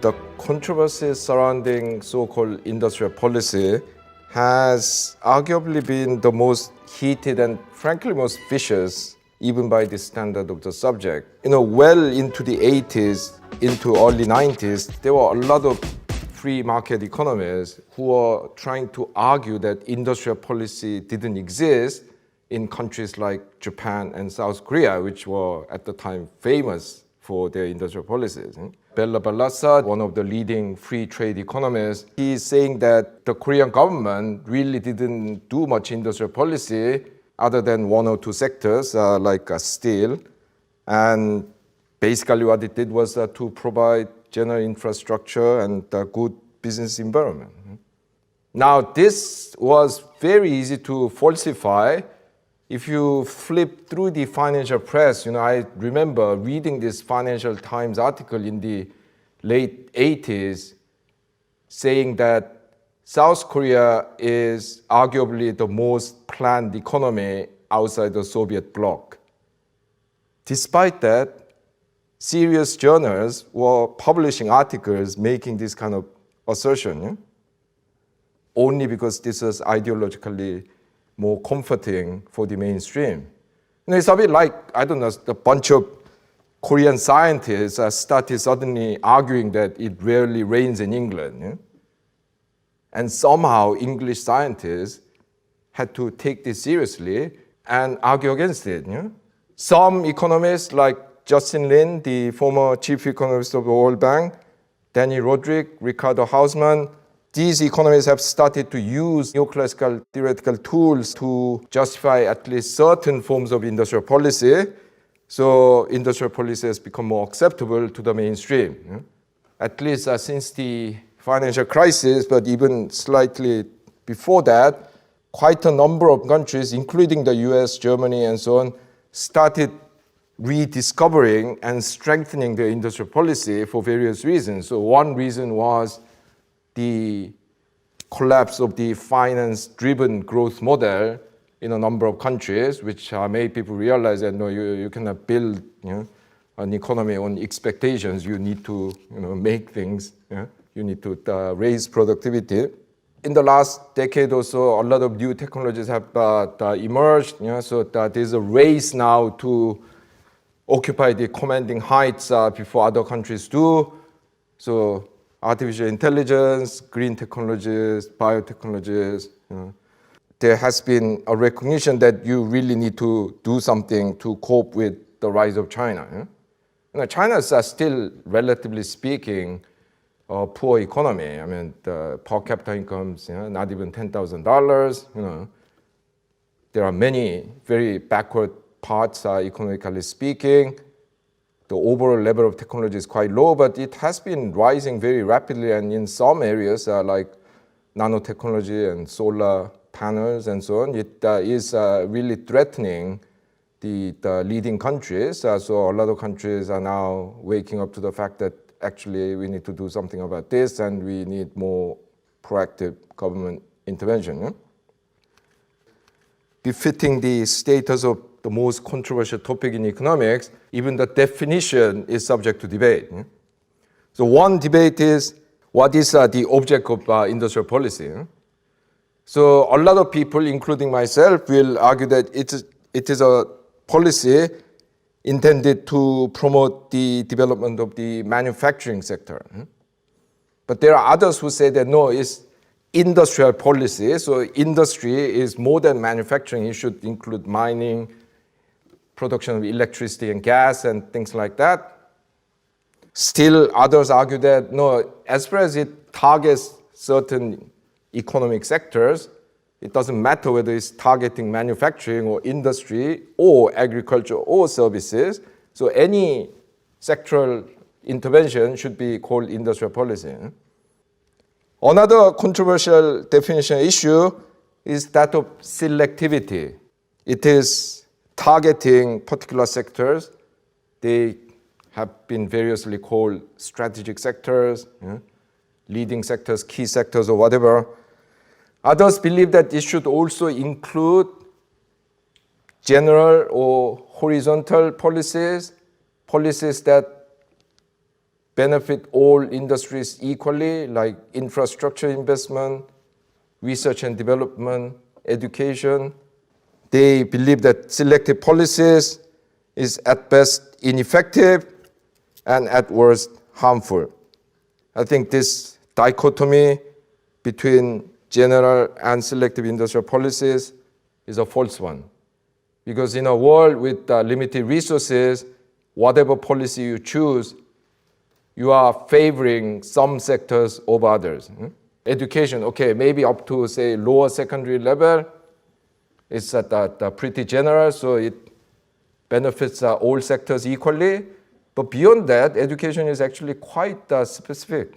The controversy surrounding so-called industrial policy has arguably been the most heated and frankly most vicious, even by the standard of the subject. Well into the 80s, into early 90s, there were a lot of free market economies who were trying to argue that industrial policy didn't exist in countries like Japan and South Korea, which were at the time famous for their industrial policies. Bella Balassa, one of the leading free trade economists, he's saying that the Korean government really didn't do much industrial policy other than one or two sectors like steel. And basically what it did was to provide general infrastructure and a good business environment. Now, this was very easy to falsify. If you flip through the financial press, I remember reading this Financial Times article in the late 80s saying that South Korea is arguably the most planned economy outside the Soviet bloc. Despite that, serious journals were publishing articles making this kind of assertion, only because this was ideologically more comforting for the mainstream. It's a bit like, a bunch of Korean scientists started suddenly arguing that it rarely rains in England. And somehow English scientists had to take this seriously and argue against it. Some economists like Justin Lin, the former chief economist of the World Bank, Danny Roderick, Ricardo Hausmann, these economists have started to use neoclassical theoretical tools to justify at least certain forms of industrial policy. So industrial policy has become more acceptable to the mainstream. At least since the financial crisis, but even slightly before that, quite a number of countries, including the US, Germany, and so on, started rediscovering and strengthening their industrial policy for various reasons. So one reason was the collapse of the finance-driven growth model in a number of countries, which made people realize that no, you cannot build an economy on expectations. You need to make things. You need to raise productivity. In the last decade or so, a lot of new technologies have emerged. So there's a race now to occupy the commanding heights before other countries do. So artificial intelligence, green technologies, biotechnologies. There has been a recognition that you really need to do something to cope with the rise of China. China is still, relatively speaking, a poor economy. The per capita incomes, not even $10,000. There are many very backward parts, economically speaking. The overall level of technology is quite low, but it has been rising very rapidly, and in some areas like nanotechnology and solar panels and so on, it is really threatening the leading countries. So a lot of countries are now waking up to the fact that actually we need to do something about this and we need more proactive government intervention. Befitting the status of the most controversial topic in economics, even the definition is subject to debate. So one debate is, what is the object of industrial policy? So a lot of people, including myself, will argue that it is a policy intended to promote the development of the manufacturing sector. But there are others who say that no, it's industrial policy. So industry is more than manufacturing. It should include mining, production of electricity and gas and things like that. Still, others argue that no, as far as it targets certain economic sectors, it doesn't matter whether it's targeting manufacturing or industry or agriculture or services. So any sectoral intervention should be called industrial policy. Another controversial definition issue is that of selectivity. It is targeting particular sectors. They have been variously called strategic sectors, leading sectors, key sectors, or whatever. Others believe that it should also include general or horizontal policies that benefit all industries equally, like infrastructure investment, research and development, education. They believe that selective policies is at best ineffective and at worst harmful. I think this dichotomy between general and selective industrial policies is a false one. Because in a world with limited resources, whatever policy you choose, you are favoring some sectors over others. Education, okay, maybe up to, say, lower secondary level, it's pretty general, so it benefits all sectors equally. But beyond that, education is actually quite specific.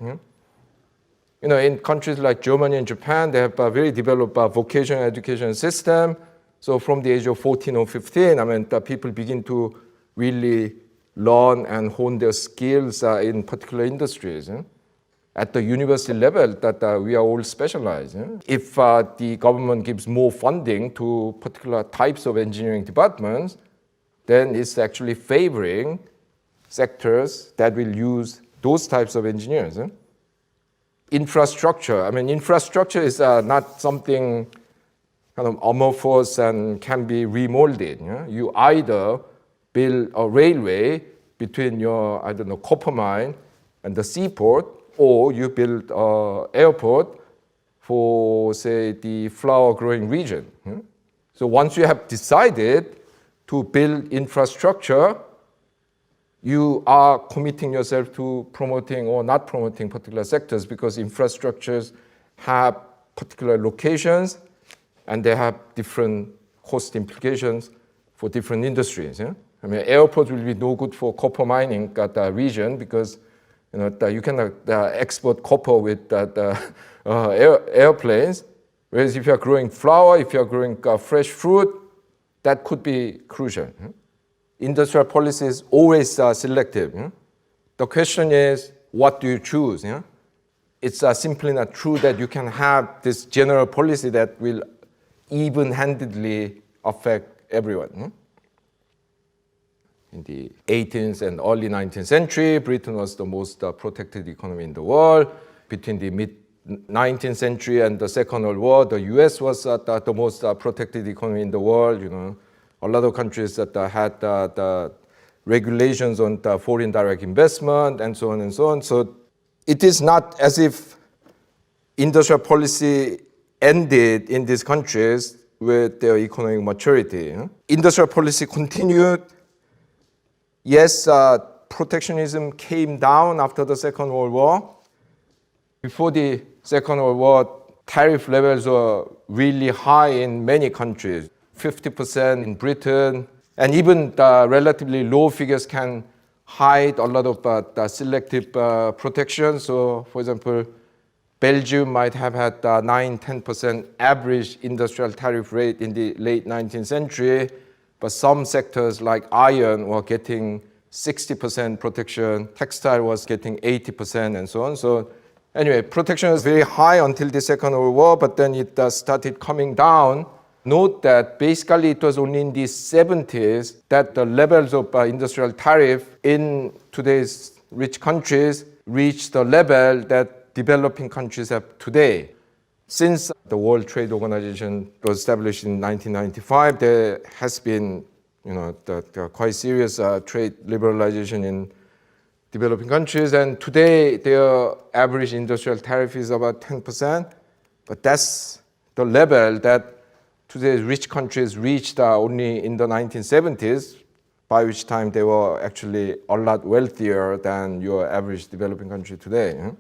In countries like Germany and Japan, they have a very developed vocational education system. So from the age of 14 or 15, people begin to really learn and hone their skills in particular industries. At the university level, that we are all specialized. If the government gives more funding to particular types of engineering departments, then it's actually favoring sectors that will use those types of engineers. Infrastructure. Infrastructure is not something kind of amorphous and can be remolded. You either build a railway between your, copper mine and the seaport, or you build an airport for, say, the flower growing region. So once you have decided to build infrastructure, you are committing yourself to promoting or not promoting particular sectors, because infrastructures have particular locations and they have different cost implications for different industries. Airport will be no good for copper mining at the region, because you cannot export copper with airplanes. Whereas if you are growing flower, if you are growing fresh fruit, that could be crucial. Industrial policy is always selective. The question is, what do you choose? It's simply not true that you can have this general policy that will even-handedly affect everyone. In the 18th and early 19th century, Britain was the most protected economy in the world. Between the mid-19th century and the Second World War, the US was the most protected economy in the world. A lot of countries that had the regulations on the foreign direct investment and so on and so on. So it is not as if industrial policy ended in these countries with their economic maturity. Industrial policy continued. Yes, protectionism came down after the Second World War. Before the Second World War, tariff levels were really high in many countries, 50% in Britain, and even the relatively low figures can hide a lot of the selective protection. So, for example, Belgium might have had 9-10% average industrial tariff rate in the late 19th century, but some sectors like iron were getting 60% protection, textile was getting 80% and so on. So anyway, protection was very high until the Second World War, but then it started coming down. Note that basically it was only in the 70s that the levels of industrial tariff in today's rich countries reached the level that developing countries have today. Since the World Trade Organization was established in 1995, there has been, the quite serious trade liberalization in developing countries, and today their average industrial tariff is about 10%, but that's the level that today's rich countries reached only in the 1970s, by which time they were actually a lot wealthier than your average developing country today.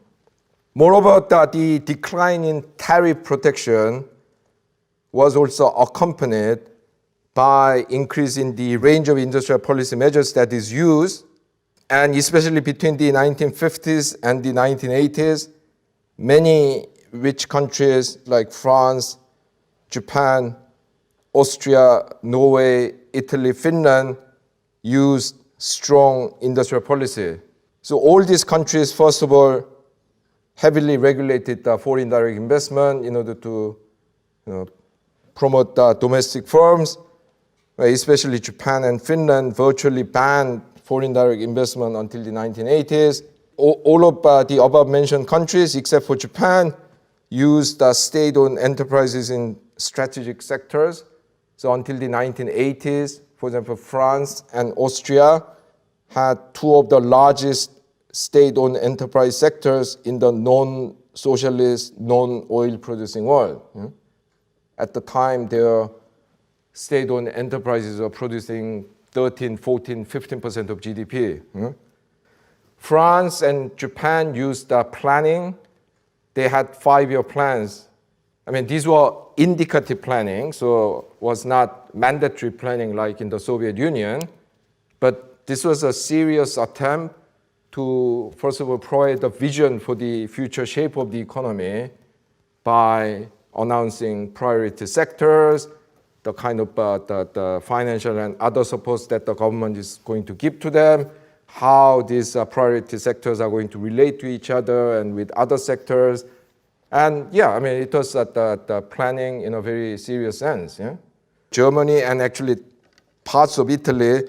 Moreover, the decline in tariff protection was also accompanied by increase in the range of industrial policy measures that is used, and especially between the 1950s and the 1980s, many rich countries like France, Japan, Austria, Norway, Italy, Finland used strong industrial policy. So all these countries, first of all, heavily regulated foreign direct investment in order to promote domestic firms, especially Japan and Finland virtually banned foreign direct investment until the 1980s. all of the above-mentioned countries, except for Japan, used state-owned enterprises in strategic sectors. So until the 1980s, for example, France and Austria had two of the largest state-owned enterprise sectors in the non-socialist, non-oil producing world. At the time, their state-owned enterprises were producing 13, 14, 15% of GDP. France and Japan used planning. They had 5-year plans. I mean, these were indicative planning, so was not mandatory planning like in the Soviet Union. But this was a serious attempt to, first of all, provide a vision for the future shape of the economy by announcing priority sectors, the kind of the financial and other supports that the government is going to give to them, how these priority sectors are going to relate to each other and with other sectors. And yeah, I mean, it was the planning in a very serious sense. Yeah? Germany and actually parts of Italy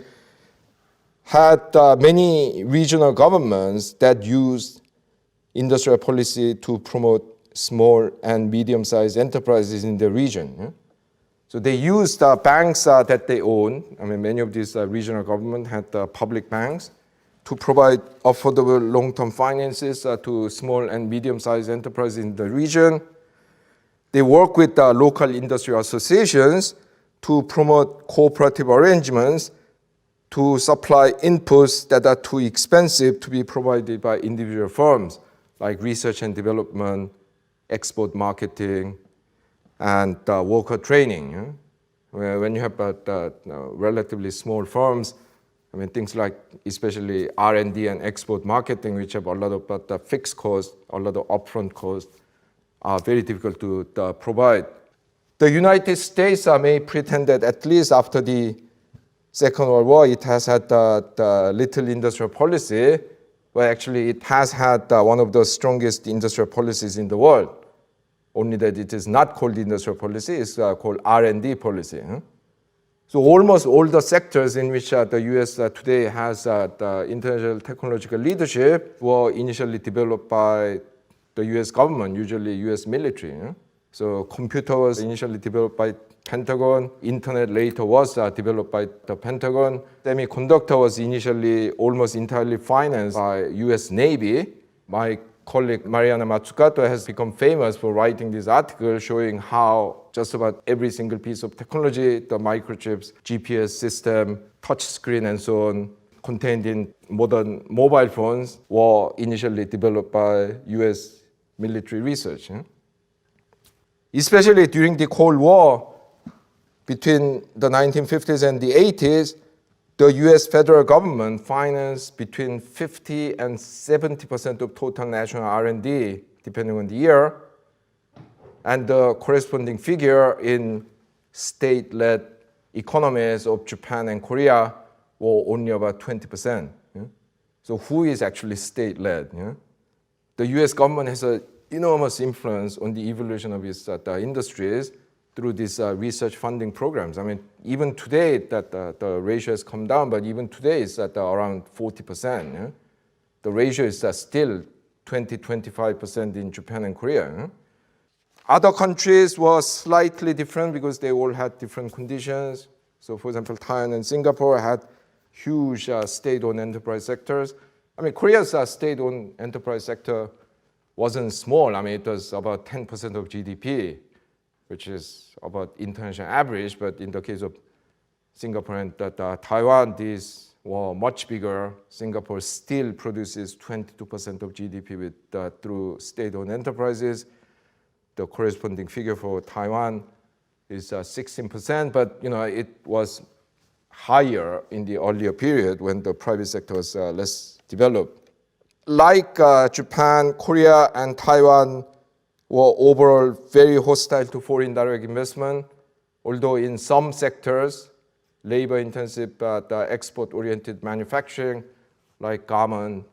had many regional governments that used industrial policy to promote small and medium-sized enterprises in the region. Yeah? So they used banks that they own. I mean, many of these regional governments had public banks to provide affordable long-term finances to small and medium-sized enterprises in the region. They work with local industrial associations to promote cooperative arrangements to supply inputs that are too expensive to be provided by individual firms, like research and development, export marketing, and worker training. Yeah? When you have relatively small firms, I mean, things like especially R&D and export marketing, which have a lot of fixed costs, a lot of upfront costs, are very difficult to provide. The United States may pretend that at least after the Second World War, it has had the little industrial policy, but actually it has had one of the strongest industrial policies in the world. Only that it is not called industrial policy, it's called R&D policy. So almost all the sectors in which the US today has the international technological leadership were initially developed by the US government, usually US military. So computer was initially developed by Pentagon, internet later was developed by the Pentagon. Semiconductor was initially almost entirely financed by US Navy. My colleague Mariana Mazzucato has become famous for writing this article showing how just about every single piece of technology, the microchips, GPS system, touch screen and so on, contained in modern mobile phones were initially developed by US military research. Especially during the Cold War, between the 1950s and the 80s, the US federal government financed between 50 and 70% of total national R&D, depending on the year, and the corresponding figure in state-led economies of Japan and Korea were only about 20%. Yeah? So who is actually state-led? Yeah? The US government has an enormous influence on the evolution of its industries through these research funding programs. I mean, even today that the ratio has come down, but even today it's at around 40%. Yeah? The ratio is still 20-25% in Japan and Korea. Yeah? Other countries were slightly different because they all had different conditions. So for example, Thailand and Singapore had huge state-owned enterprise sectors. I mean, Korea's state-owned enterprise sector wasn't small. I mean, it was about 10% of GDP, which is about international average, but in the case of Singapore and Taiwan, these were much bigger. Singapore still produces 22% of GDP with, through state-owned enterprises. The corresponding figure for Taiwan is 16%, but it was higher in the earlier period when the private sector was less developed. Like Japan, Korea, and Taiwan were overall very hostile to foreign direct investment, although in some sectors, labor-intensive the export-oriented manufacturing, like garment,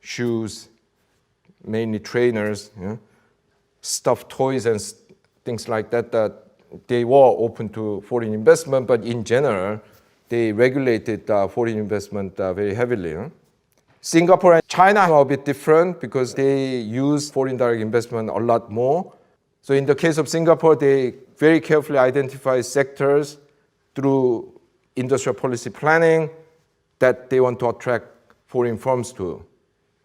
shoes, mainly trainers, stuffed toys and things like that, they were open to foreign investment, but in general, they regulated foreign investment very heavily. Singapore and China are a bit different because they use foreign direct investment a lot more. So in the case of Singapore, they very carefully identify sectors through industrial policy planning that they want to attract foreign firms to.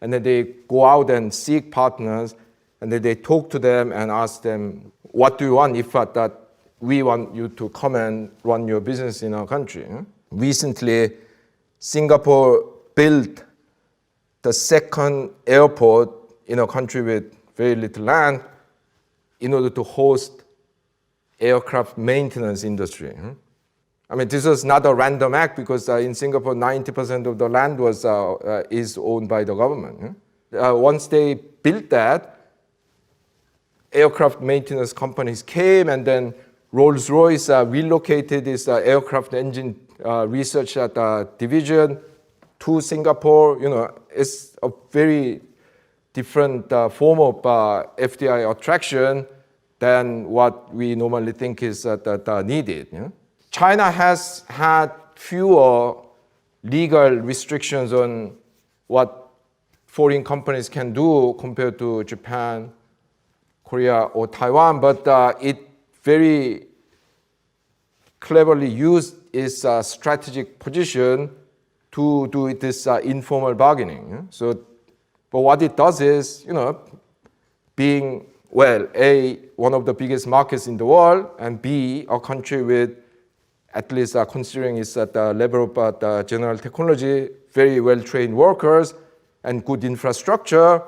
And then they go out and seek partners, and then they talk to them and ask them, what do you want if that we want you to come and run your business in our country? Recently, Singapore built the second airport in a country with very little land in order to host aircraft maintenance industry. I mean, this was not a random act because in Singapore, 90% of the land is owned by the government. Once they built that, aircraft maintenance companies came, and then Rolls-Royce relocated its aircraft engine research division to Singapore. It's a very different form of FDI attraction than what we normally think is needed. China has had fewer legal restrictions on what foreign companies can do compared to Japan, Korea, or Taiwan, but it very cleverly used its strategic position to do this informal bargaining. But what it does is, being, well, A, one of the biggest markets in the world, and B, a country with, at least considering its level of general technology, very well-trained workers, and good infrastructure,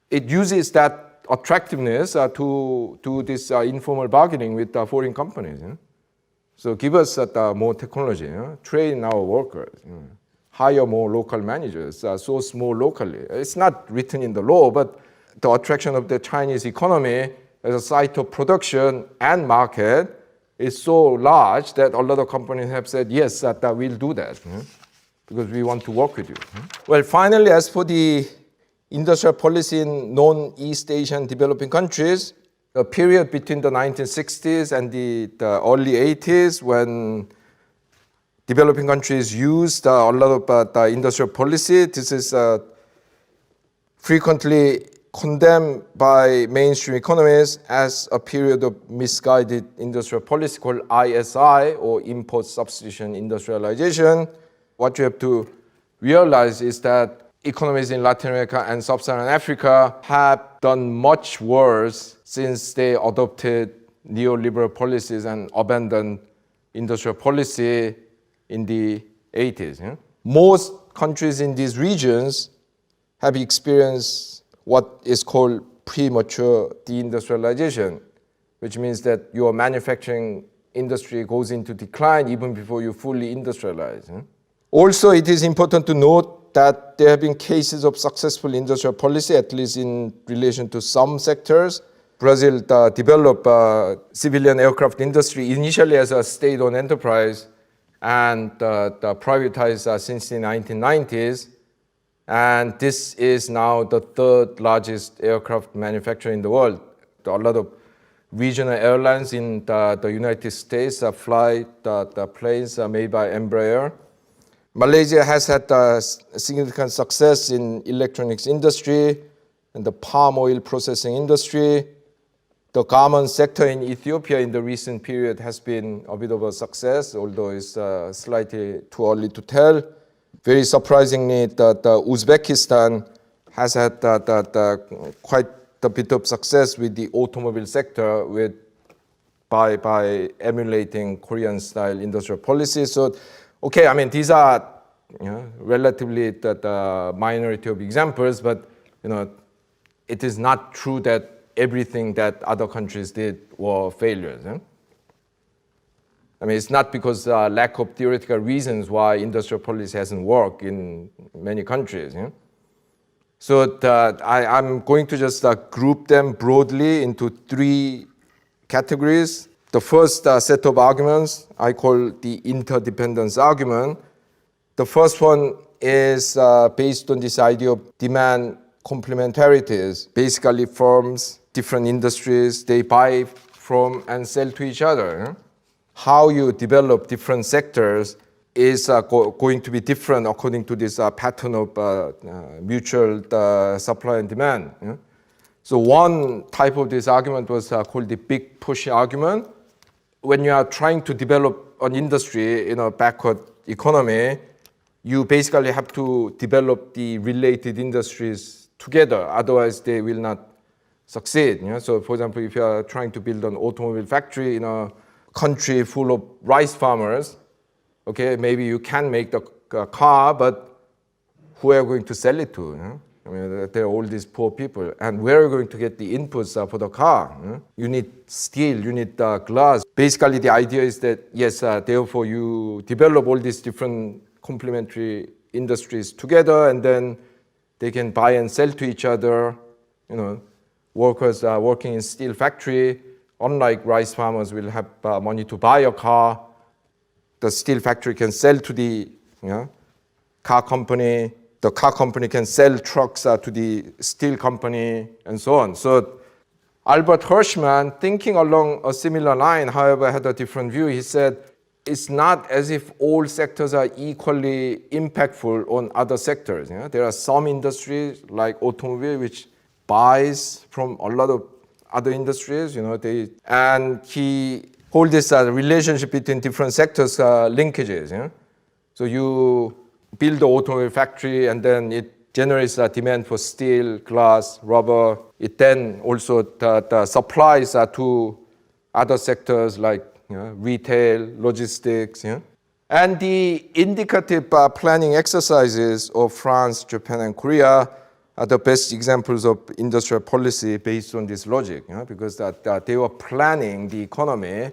it uses that attractiveness to do this informal bargaining with foreign companies. So give us more technology, train our workers, hire more local managers, source more locally. It's not written in the law, but the attraction of the Chinese economy as a site of production and market is so large that a lot of companies have said, yes, that we'll do that because we want to work with you. Well, finally, as for the industrial policy in non-East Asian developing countries, the period between the 1960s and the early 80s when developing countries used a lot of industrial policy, this is frequently condemned by mainstream economists as a period of misguided industrial policy called ISI, or import substitution industrialization. What you have to realize is that economies in Latin America and Sub-Saharan Africa have done much worse since they adopted neoliberal policies and abandoned industrial policy in the 80s. Most countries in these regions have experienced what is called premature deindustrialization, which means that your manufacturing industry goes into decline even before you fully industrialize. Also, it is important to note that there have been cases of successful industrial policy, at least in relation to some sectors. Brazil developed civilian aircraft industry initially as a state-owned enterprise and privatized since the 1990s. And this is now the third largest aircraft manufacturer in the world. A lot of regional airlines in the United States fly the planes made by Embraer. Malaysia has had significant success in electronics industry and the palm oil processing industry. The garment sector in Ethiopia in the recent period has been a bit of a success, although it's slightly too early to tell. Very surprisingly, Uzbekistan has had quite a bit of success with the automobile sector by emulating Korean-style industrial policy. So, okay, I mean, these are relatively the minority of examples, but it is not true that everything that other countries did were failures. I mean, it's not because lack of theoretical reasons why industrial policy hasn't worked in many countries. So I'm going to just group them broadly into three categories. The first set of arguments I call the interdependence argument. The first one is based on this idea of demand complementarities. Basically, firms, different industries, they buy from and sell to each other. How you develop different sectors is going to be different according to this pattern of mutual supply and demand. So one type of this argument was called the big push argument. When you are trying to develop an industry in a backward economy, you basically have to develop the related industries together, otherwise they will not succeed. So for example, if you are trying to build an automobile factory in a country full of rice farmers, okay, maybe you can make the car, but who are you going to sell it to? I mean, there are all these poor people. And where are you going to get the inputs for the car? You need steel, you need glass. Basically, the idea is that, yes, therefore you develop all these different complementary industries together, and then they can buy and sell to each other. Workers working in steel factory, unlike rice farmers, will have money to buy a car. The steel factory can sell to the car company. The car company can sell trucks to the steel company, and so on. So Albert Hirschman, thinking along a similar line, however, had a different view. He said, it's not as if all sectors are equally impactful on other sectors. There are some industries, like automobile, which buys from a lot of other industries. And he holds this relationship between different sectors linkages. So you build the automobile factory, and then it generates a demand for steel, glass, rubber. It then also supplies to other sectors like retail, logistics. And the indicative planning exercises of France, Japan, and Korea are the best examples of industrial policy based on this logic, because they were planning the economy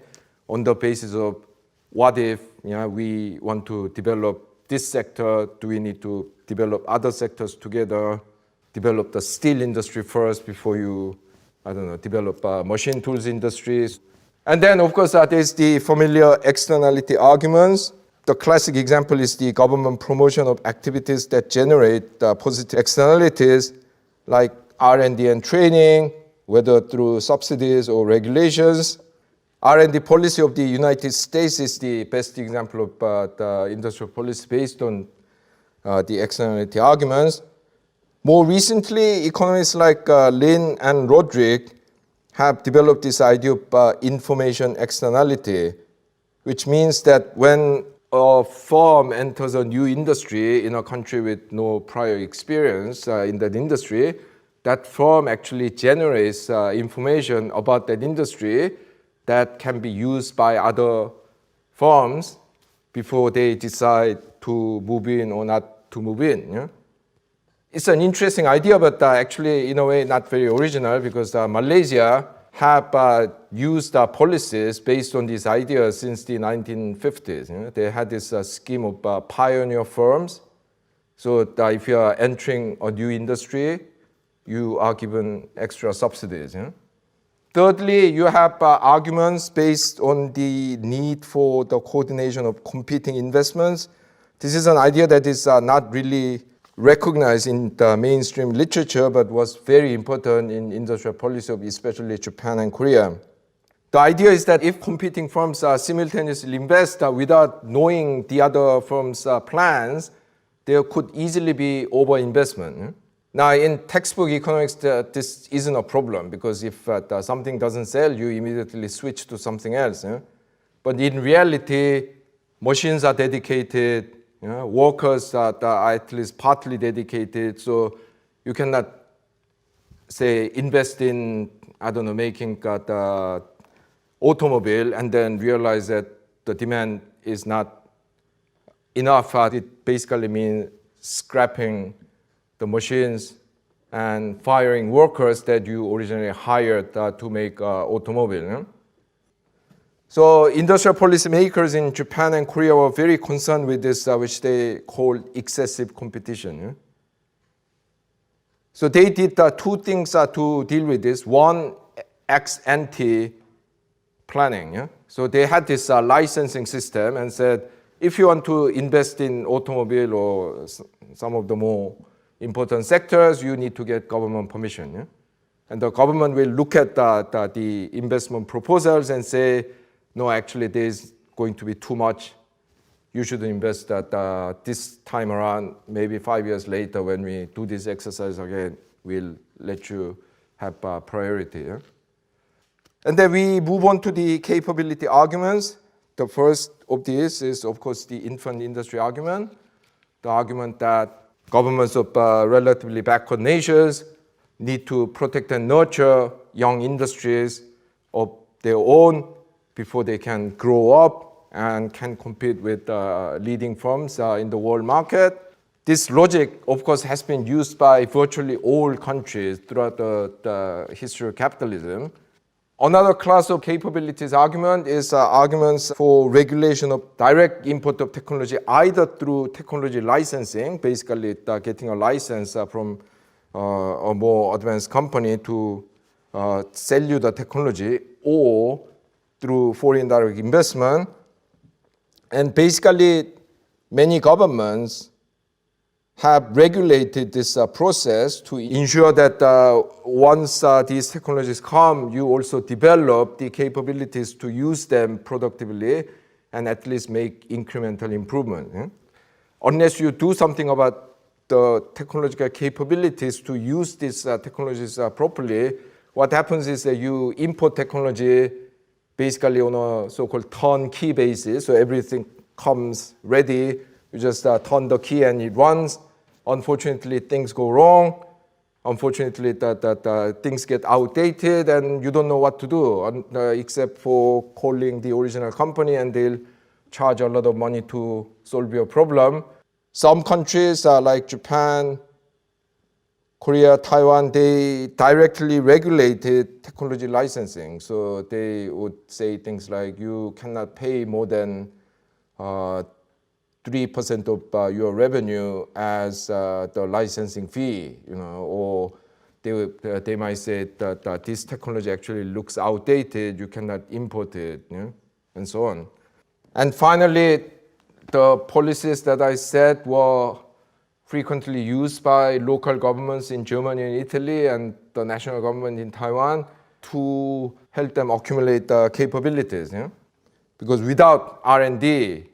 on the basis of what if we want to develop this sector, do we need to develop other sectors together, develop the steel industry first before you, develop machine tools industries. And then, of course, there's the familiar externality arguments. The classic example is the government promotion of activities that generate positive externalities, like R&D and training, whether through subsidies or regulations. R&D policy of the United States is the best example of the industrial policy based on the externality arguments. More recently, economists like Lin and Roderick have developed this idea of information externality, which means that when a firm enters a new industry in a country with no prior experience in that industry, that firm actually generates information about that industry that can be used by other firms before they decide to move in or not to move in. It's an interesting idea, but actually, in a way, not very original, because Malaysia have used policies based on these ideas since the 1950s. They had this scheme of pioneer firms. So if you are entering a new industry, you are given extra subsidies. Thirdly, you have arguments based on the need for the coordination of competing investments. This is an idea that is not really recognized in the mainstream literature, but was very important in industrial policy of especially Japan and Korea. The idea is that if competing firms simultaneously invest without knowing the other firm's plans, there could easily be overinvestment. Now, in textbook economics, this isn't a problem, because if something doesn't sell, you immediately switch to something else. But in reality, machines are dedicated, workers are at least partly dedicated, so you cannot, say, invest in, making the automobile and then realize that the demand is not enough. It basically means scrapping the machines and firing workers that you originally hired to make automobile. So industrial policy makers in Japan and Korea were very concerned with this, which they call excessive competition. So they did two things to deal with this. One, ex ante planning. So they had this licensing system and said, if you want to invest in automobile or some of the more important sectors, you need to get government permission. And the government will look at the investment proposals and say, no, actually there's going to be too much you should invest that this time around. Maybe 5 years later, when we do this exercise again, we'll let you have priority. Yeah? And then we move on to the capability arguments. The first of these is, of course, the infant industry argument. The argument that governments of relatively backward nations need to protect and nurture young industries of their own before they can grow up and can compete with leading firms in the world market. This logic, of course, has been used by virtually all countries throughout the history of capitalism. Another class of capabilities argument is arguments for regulation of direct import of technology, either through technology licensing, basically getting a license from a more advanced company to sell you the technology, or through foreign direct investment. And basically, many governments have regulated this process to ensure that once these technologies come, you also develop the capabilities to use them productively and at least make incremental improvement. Yeah? Unless you do something about the technological capabilities to use these technologies properly, what happens is that you import technology basically on a so-called turnkey basis. So everything comes ready. You just turn the key and it runs. Unfortunately, things go wrong. Unfortunately, things get outdated and you don't know what to do except for calling the original company, and they'll charge a lot of money to solve your problem. Some countries like Japan, Korea, Taiwan, they directly regulated technology licensing. So they would say things like you cannot pay more than 3% of your revenue as the licensing fee, or they might say that this technology actually looks outdated, you cannot import it, and so on. And finally, the policies that I said were frequently used by local governments in Germany and Italy and the national government in Taiwan to help them accumulate capabilities. Because without R&D,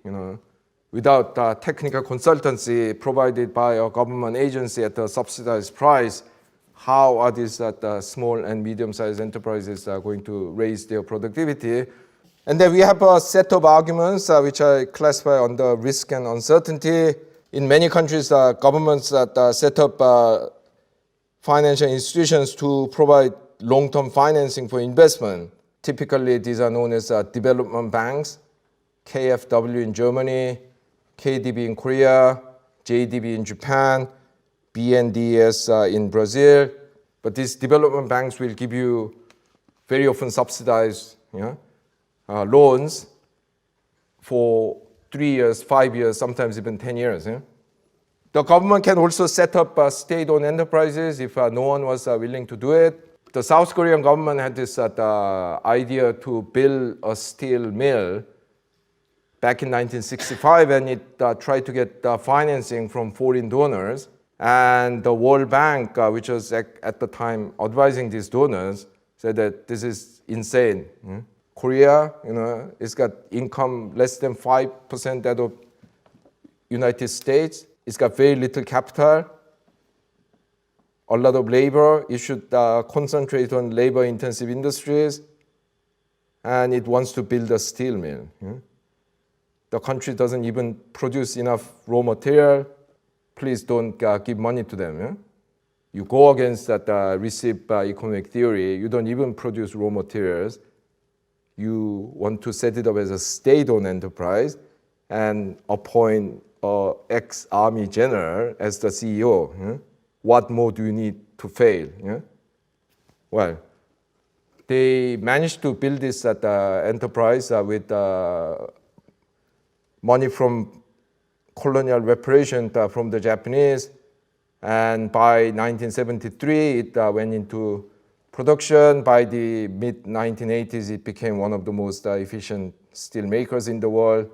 without technical consultancy provided by a government agency at a subsidized price, how are these small and medium-sized enterprises going to raise their productivity? And then we have a set of arguments which I classify under risk and uncertainty. In many countries, governments set up financial institutions to provide long-term financing for investment. Typically, these are known as development banks, KfW in Germany, KDB in Korea, JDB in Japan, BNDES in Brazil. But these development banks will give you very often subsidized loans for 3 years, 5 years, sometimes even 10 years. The government can also set up state-owned enterprises if no one was willing to do it. The South Korean government had this idea to build a steel mill back in 1965, and it tried to get financing from foreign donors. And the World Bank, which was at the time advising these donors, said that this is insane. Korea, it's got income less than 5% that of United States. It's got very little capital, a lot of labor. It should concentrate on labor-intensive industries, and it wants to build a steel mill. The country doesn't even produce enough raw material. Please don't give money to them. You go against that received economic theory. You don't even produce raw materials. You want to set it up as a state-owned enterprise and appoint an ex-army general as the CEO. What more do you need to fail? Well, they managed to build this enterprise with money from colonial reparation from the Japanese, and by 1973 it went into production. By the mid-1980s it became one of the most efficient steel makers in the world.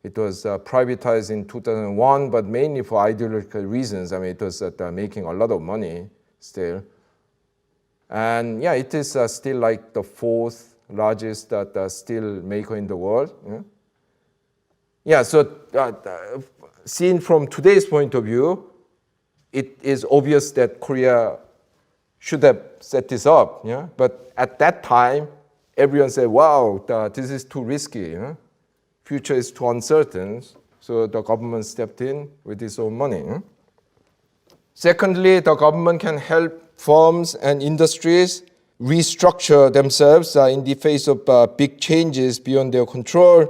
It was privatized in 2001, but mainly for ideological reasons. It was making a lot of money still. And it is still like the fourth largest steel maker in the world. So seen from today's point of view, it is obvious that Korea should have set this up. Yeah? But at that time, everyone said, wow, this is too risky. Yeah? Future is too uncertain. So the government stepped in with its own money. Yeah? Secondly, the government can help firms and industries restructure themselves in the face of big changes beyond their control,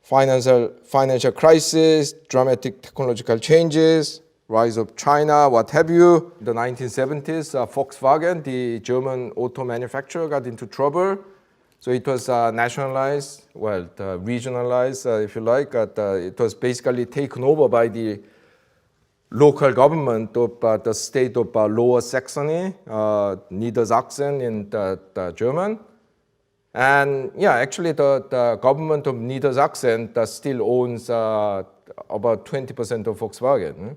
financial crisis, dramatic technological changes, rise of China, what have you. In the 1970s, Volkswagen, the German auto manufacturer, got into trouble. So it was nationalized, regionalized, if you like. It was basically taken over by the local government of the state of Lower Saxony, Niedersachsen in the German. And yeah, actually the government of Niedersachsen still owns about 20% of Volkswagen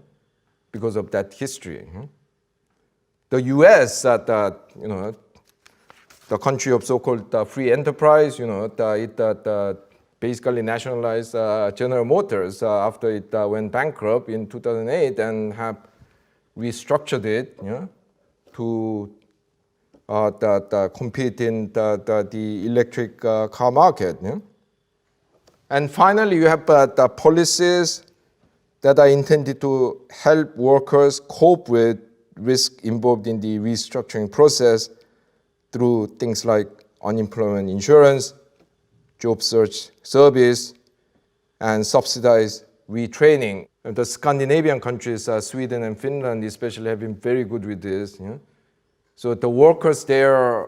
because of that history. The US, the country of so-called free enterprise, it basically nationalized General Motors after it went bankrupt in 2008 and have restructured it to compete in the electric car market. And finally, you have the policies that are intended to help workers cope with risk involved in the restructuring process through things like unemployment insurance, job search service, and subsidized retraining. And the Scandinavian countries, Sweden and Finland especially, have been very good with this. So the workers there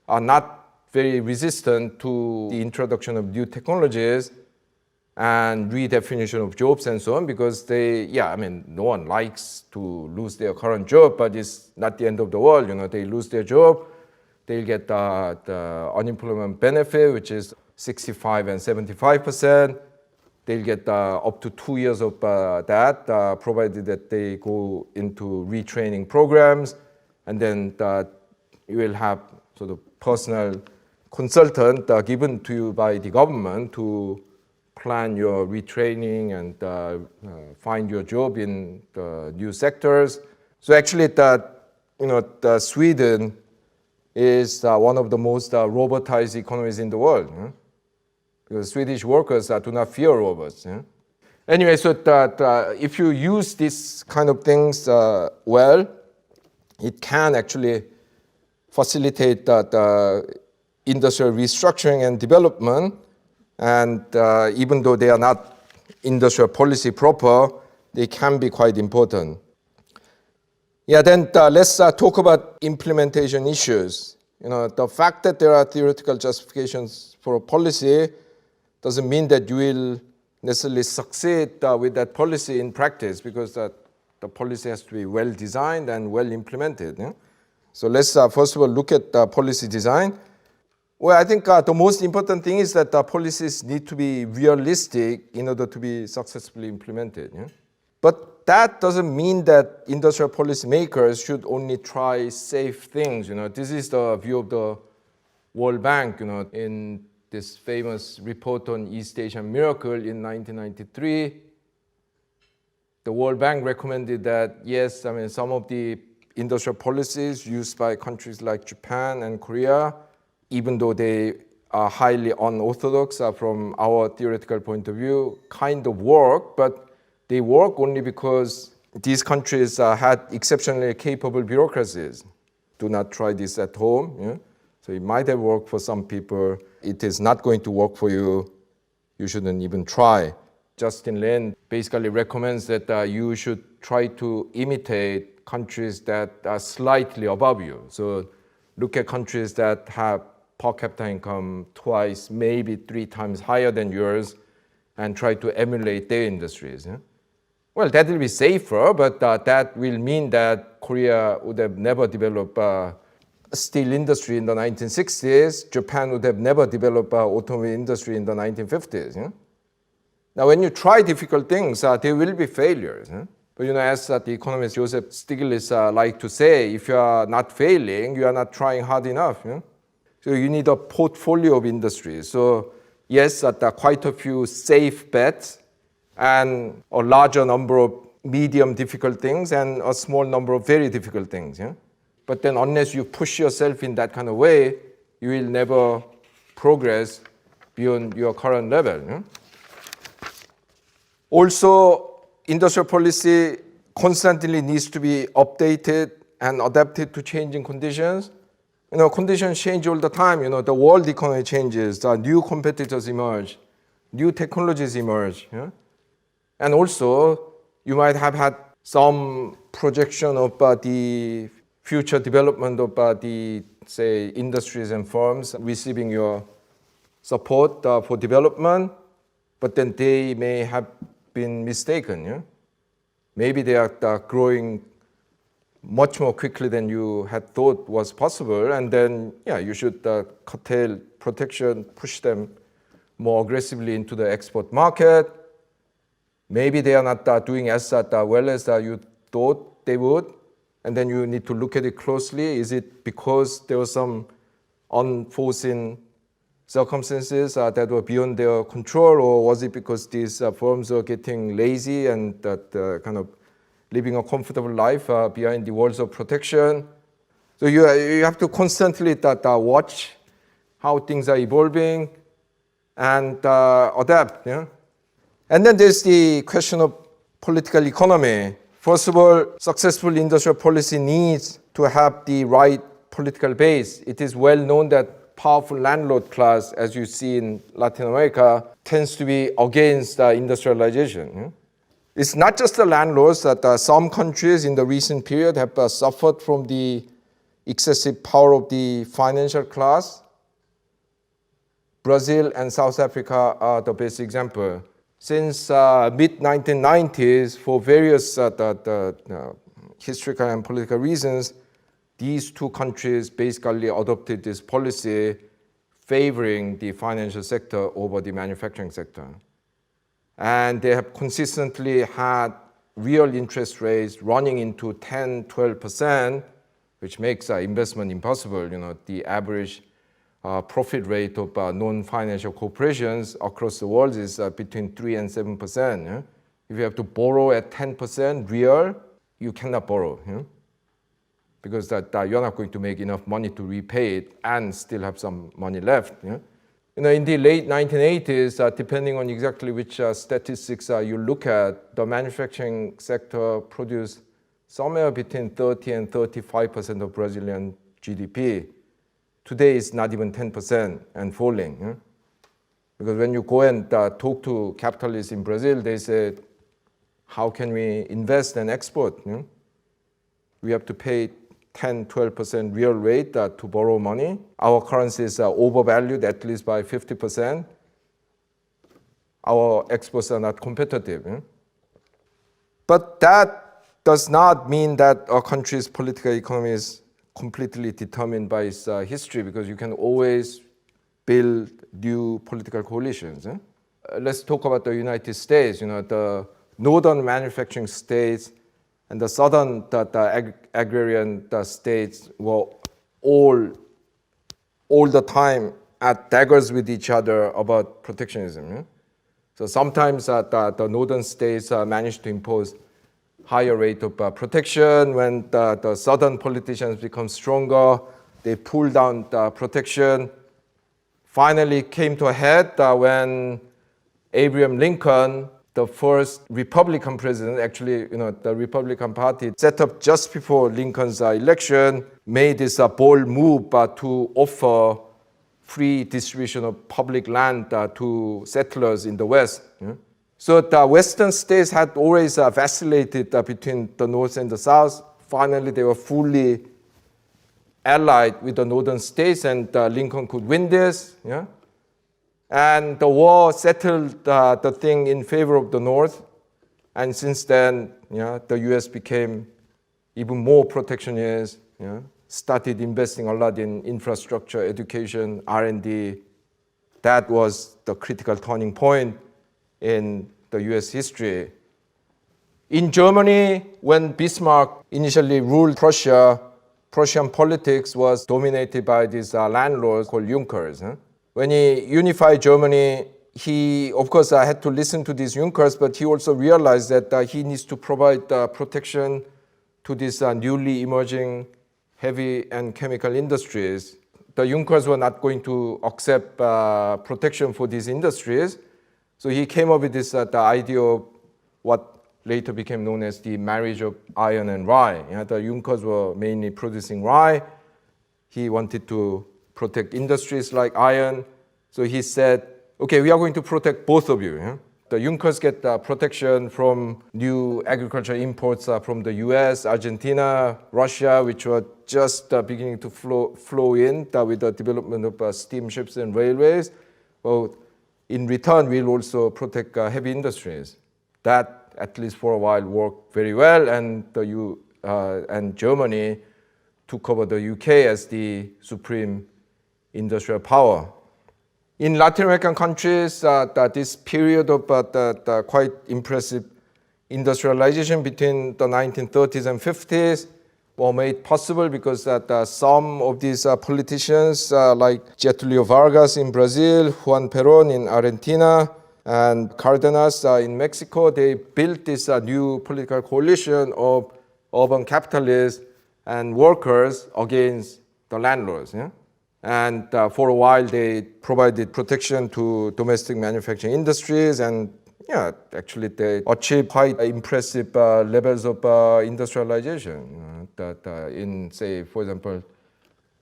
are not very resistant to the introduction of new technologies and redefinition of jobs and so on, because no one likes to lose their current job, but it's not the end of the world. They lose their job, they'll get the unemployment benefit, which is 65 and 75%. They'll get up to 2 years of that, provided that they go into retraining programs. And then you will have sort of personal consultant given to you by the government to plan your retraining and find your job in the new sectors. So actually, Sweden is one of the most robotized economies in the world. Because Swedish workers do not fear robots. Anyway, so if you use these kind of things well, it can actually facilitate the industrial restructuring and development. And even though they are not industrial policy proper, they can be quite important. Then let's talk about implementation issues. The fact that there are theoretical justifications for a policy doesn't mean that you will necessarily succeed with that policy in practice, because the policy has to be well designed and well implemented. So let's first of all look at policy design. Well, I think the most important thing is that the policies need to be realistic in order to be successfully implemented. But that doesn't mean that industrial policy makers should only try safe things. This is the view of the World Bank. In this famous report on East Asian Miracle in 1993, the World Bank recommended that, yes, some of the industrial policies used by countries like Japan and Korea, even though they are highly unorthodox from our theoretical point of view, kind of work, but they work only because these countries had exceptionally capable bureaucracies. Do not try this at home. So it might have worked for some people. It is not going to work for you. You shouldn't even try. Justin Lin basically recommends that you should try to imitate countries that are slightly above you. So look at countries that have per capita income twice, maybe 3 times higher than yours, and try to emulate their industries. Well, that will be safer, but that will mean that Korea would have never developed a steel industry in the 1960s. Japan would have never developed an automobile industry in the 1950s. Now, when you try difficult things, there will be failures. But as the economist Joseph Stiglitz like to say, if you are not failing, you are not trying hard enough. So you need a portfolio of industries. So yes, quite a few safe bets, and a larger number of medium difficult things and a small number of very difficult things. Yeah? But then unless you push yourself in that kind of way, you will never progress beyond your current level. Yeah? Also, industrial policy constantly needs to be updated and adapted to changing conditions. Conditions change all the time. The world economy changes, new competitors emerge, new technologies emerge. Yeah? And also, you might have had some projection of the future development of the, say, industries and firms receiving your support for development, but then they may have been mistaken. Yeah? Maybe they are growing much more quickly than you had thought was possible, and then you should curtail protection, push them more aggressively into the export market. Maybe they are not doing as well as you thought they would, and then you need to look at it closely. Is it because there was some unforeseen circumstances that were beyond their control, or was it because these firms are getting lazy and that kind of living a comfortable life behind the walls of protection? So you have to constantly watch how things are evolving and adapt. Yeah? And then there's the question of political economy. First of all, successful industrial policy needs to have the right political base. It is well known that powerful landlord class, as you see in Latin America, tends to be against industrialization. Yeah? It's not just the landlords that some countries in the recent period have suffered from the excessive power of the financial class. Brazil and South Africa are the best example. Since mid-1990s, for various historical and political reasons, these two countries basically adopted this policy favoring the financial sector over the manufacturing sector. And they have consistently had real interest rates running into 10, 12%, which makes investment impossible. The average profit rate of non-financial corporations across the world is between 3 and 7%. Yeah? If you have to borrow at 10% real, you cannot borrow. Yeah? Because you're not going to make enough money to repay it and still have some money left. Yeah? In the late 1980s, depending on exactly which statistics you look at, the manufacturing sector produced somewhere between 30 and 35% of Brazilian GDP. Today, it's not even 10% and falling. Yeah? Because when you go and talk to capitalists in Brazil, they say, how can we invest and export? Yeah? We have to pay 10, 12% real rate to borrow money. Our currency is overvalued at least by 50%. Our exports are not competitive. Yeah? But that does not mean that a country's political economy is completely determined by its history, because you can always build new political coalitions. Eh? Let's talk about the United States. The northern manufacturing states and the southern agrarian states were all the time at daggers with each other about protectionism. Yeah? So sometimes the northern states managed to impose higher rate of protection. When the southern politicians become stronger, they pull down the protection. Finally came to a head when Abraham Lincoln, the first Republican president, actually, the Republican Party set up just before Lincoln's election, made this bold move to offer free distribution of public land to settlers in the West. Yeah? So the Western states had always vacillated between the North and the South. Finally, they were fully allied with the Northern states, and Lincoln could win this. Yeah? And the war settled the thing in favor of the North. And since then, the U.S. became even more protectionist, started investing a lot in infrastructure, education, R&D. That was the critical turning point in the US history. In Germany, when Bismarck initially ruled Prussia, Prussian politics was dominated by these landlords called Junkers. When he unified Germany, he, of course, had to listen to these Junkers, but he also realized that he needs to provide protection to these newly emerging heavy and chemical industries. The Junkers were not going to accept protection for these industries. So he came up with this the idea of what later became known as the marriage of iron and rye. The Junkers were mainly producing rye. He wanted to protect industries like iron. So he said, okay, we are going to protect both of you. The Junkers get protection from new agricultural imports from the US, Argentina, Russia, which were just beginning to flow in with the development of steamships and railways. Well, in return, we'll also protect heavy industries. That, at least for a while, worked very well, and and Germany took over the UK as the supreme industrial power. In Latin American countries, this period of the quite impressive industrialization between the 1930s and 50s were made possible because some of these politicians, like Getulio Vargas in Brazil, Juan Perón in Argentina, and Cardenas in Mexico, they built this new political coalition of urban capitalists and workers against the landlords. And for a while, they provided protection to domestic manufacturing industries, and actually they achieved quite impressive levels of industrialization. In, say, for example,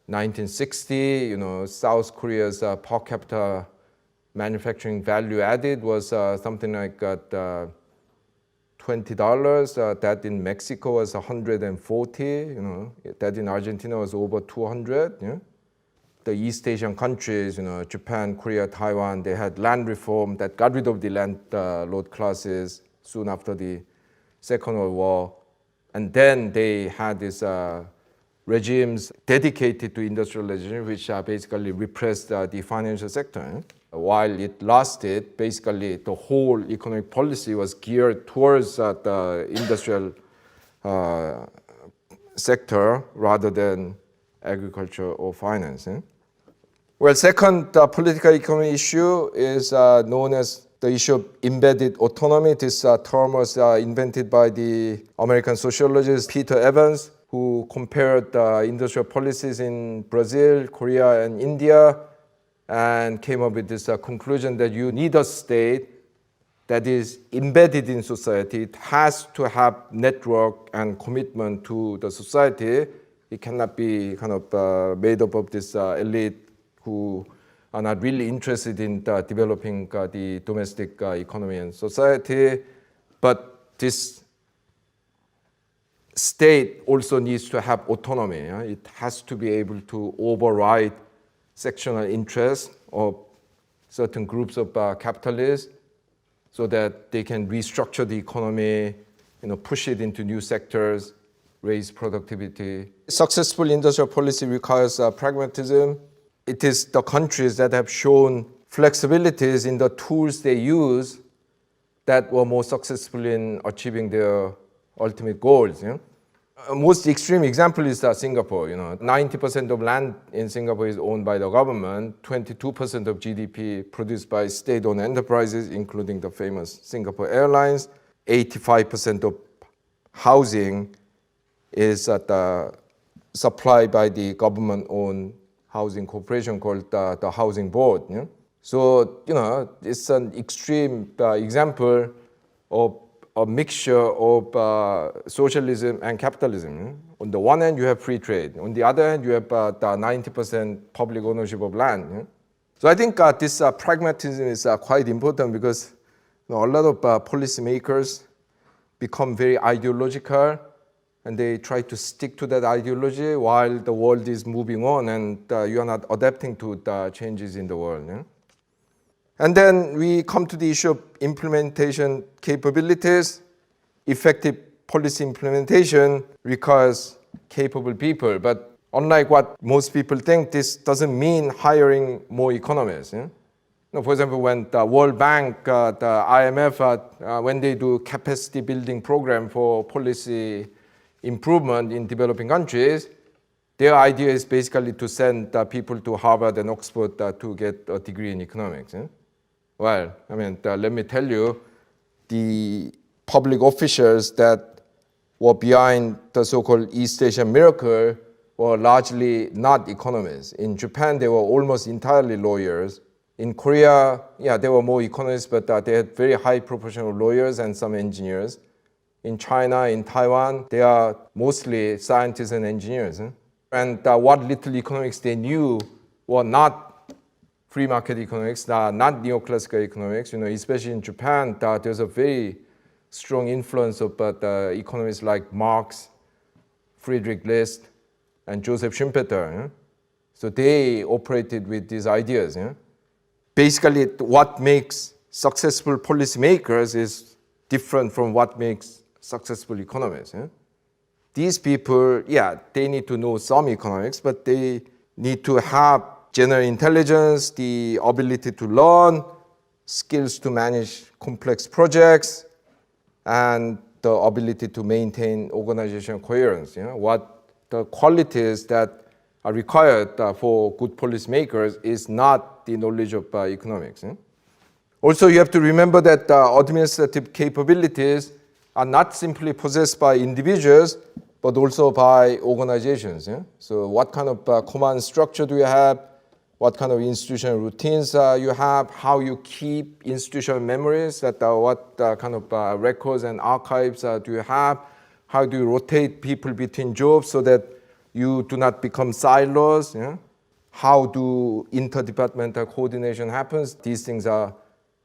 1960, South Korea's per capita manufacturing value added was something like $20. That in Mexico was 140. That in Argentina was over 200. The East Asian countries, Japan, Korea, Taiwan, they had land reform that got rid of the landlord classes soon after the Second World War. And then they had these regimes dedicated to industrialization, which basically repressed the financial sector. While it lasted, basically the whole economic policy was geared towards the industrial sector rather than agriculture or finance. Well, second political economy issue is known as the issue of embedded autonomy. This term was invented by the American sociologist Peter Evans, who compared industrial policies in Brazil, Korea, and India, and came up with this conclusion that you need a state that is embedded in society. It has to have network and commitment to the society. It cannot be kind of made up of this elite who are not really interested in developing the domestic economy and society. But this state also needs to have autonomy. It has to be able to override sectional interests of certain groups of capitalists so that they can restructure the economy, push it into new sectors, raise productivity. Successful industrial policy requires pragmatism. It is the countries that have shown flexibilities in the tools they use that were more successful in achieving their ultimate goals. Most extreme example is Singapore. 90% of land in Singapore is owned by the government. 22% of GDP produced by state-owned enterprises, including the famous Singapore Airlines. 85% of housing is supplied by the government-owned housing corporation called the Housing Board. So, it's an extreme example of a mixture of socialism and capitalism. On the one hand, you have free trade. On the other hand, you have the 90% public ownership of land. So I think this pragmatism is quite important because a lot of policymakers become very ideological, and they try to stick to that ideology while the world is moving on and you are not adapting to the changes in the world. And then we come to the issue of implementation capabilities. Effective policy implementation requires capable people, but unlike what most people think, this doesn't mean hiring more economists. For example, when the World Bank, the IMF, when they do capacity building program for policy improvement in developing countries, their idea is basically to send people to Harvard and Oxford to get a degree in economics. Well, let me tell you, the public officials that were behind the so-called East Asian miracle were largely not economists. In Japan, they were almost entirely lawyers. In Korea, there were more economists, but they had very high proportion of lawyers and some engineers. In China, in Taiwan, they are mostly scientists and engineers. And what little economics they knew were not free market economics, not neoclassical economics. Especially in Japan, there's a very strong influence of economists like Marx, Friedrich List, and Joseph Schumpeter. So they operated with these ideas. Basically, what makes successful policymakers is different from what makes successful economists. These people, they need to know some economics, but they need to have general intelligence, the ability to learn, skills to manage complex projects, and the ability to maintain organizational coherence. What the qualities that are required for good policymakers is not the knowledge of economics. Also, you have to remember that administrative capabilities are not simply possessed by individuals, but also by organizations. So what kind of command structure do you have? What kind of institutional routines you have? How you keep institutional memories? What kind of records and archives do you have? How do you rotate people between jobs so that you do not become silos? How do interdepartmental coordination happens? These things are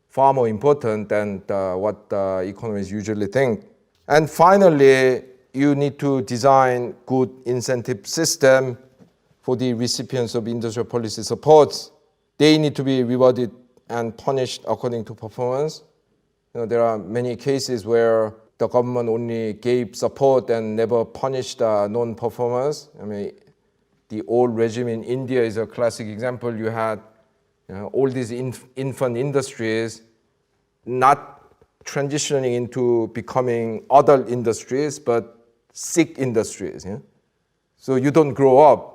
far more important than what economists usually think. And finally, you need to design good incentive system for the recipients of industrial policy supports. They need to be rewarded and punished according to performance. There are many cases where the government only gave support and never punished non-performers. The old regime in India is a classic example. You had all these infant industries not transitioning into becoming adult industries, but sick industries. So you don't grow up,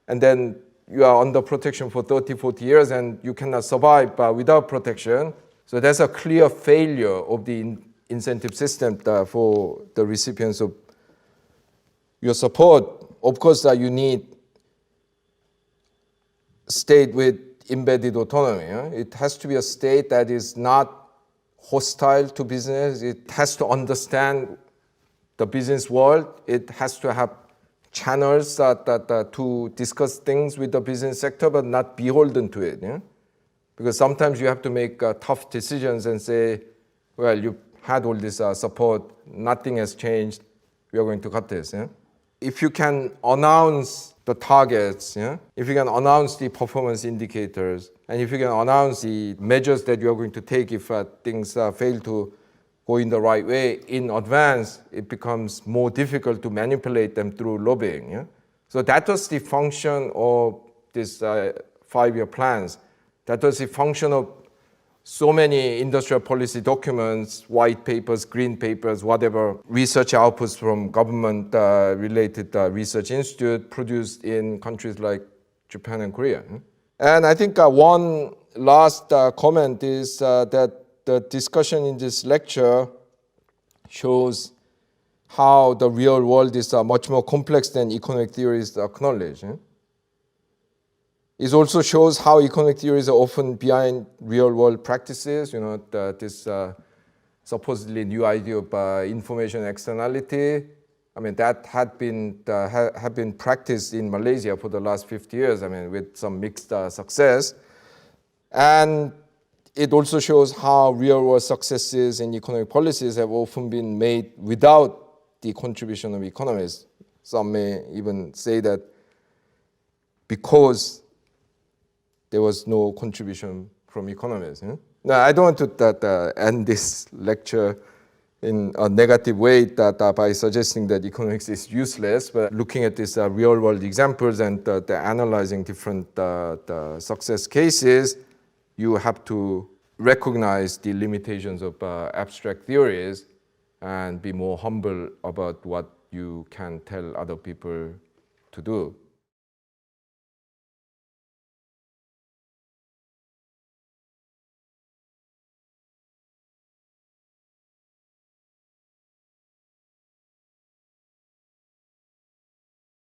and then you are under protection for 30, 40 years, and you cannot survive without protection. So that's a clear failure of the incentive system for the recipients of your support. Of course, you need state with embedded autonomy. It has to be a state that is not hostile to business. It has to understand the business world. It has to have channels to discuss things with the business sector, but not beholden to it. Because sometimes you have to make tough decisions and say, well, you had all this support, nothing has changed, we are going to cut this. If you can announce the targets, if you can announce the performance indicators, and if you can announce the measures that you are going to take if things fail to go in the right way in advance, it becomes more difficult to manipulate them through lobbying. So that was the function of these 5-year plans. That was the function of so many industrial policy documents, white papers, green papers, whatever, research outputs from government-related research institute produced in countries like Japan and Korea. And I think one last comment is that the discussion in this lecture shows how the real world is much more complex than economic theories acknowledge. It also shows how economic theories are often behind real-world practices. This supposedly new idea of information externality. That had been practiced in Malaysia for the last 50 years. With some mixed success. And it also shows how real-world successes in economic policies have often been made without the contribution of economists. Some may even say that because there was no contribution from economists. Now, I don't want to end this lecture in a negative way by suggesting that economics is useless, but looking at these real-world examples and analyzing different success cases, you have to recognize the limitations of abstract theories and be more humble about what you can tell other people to do.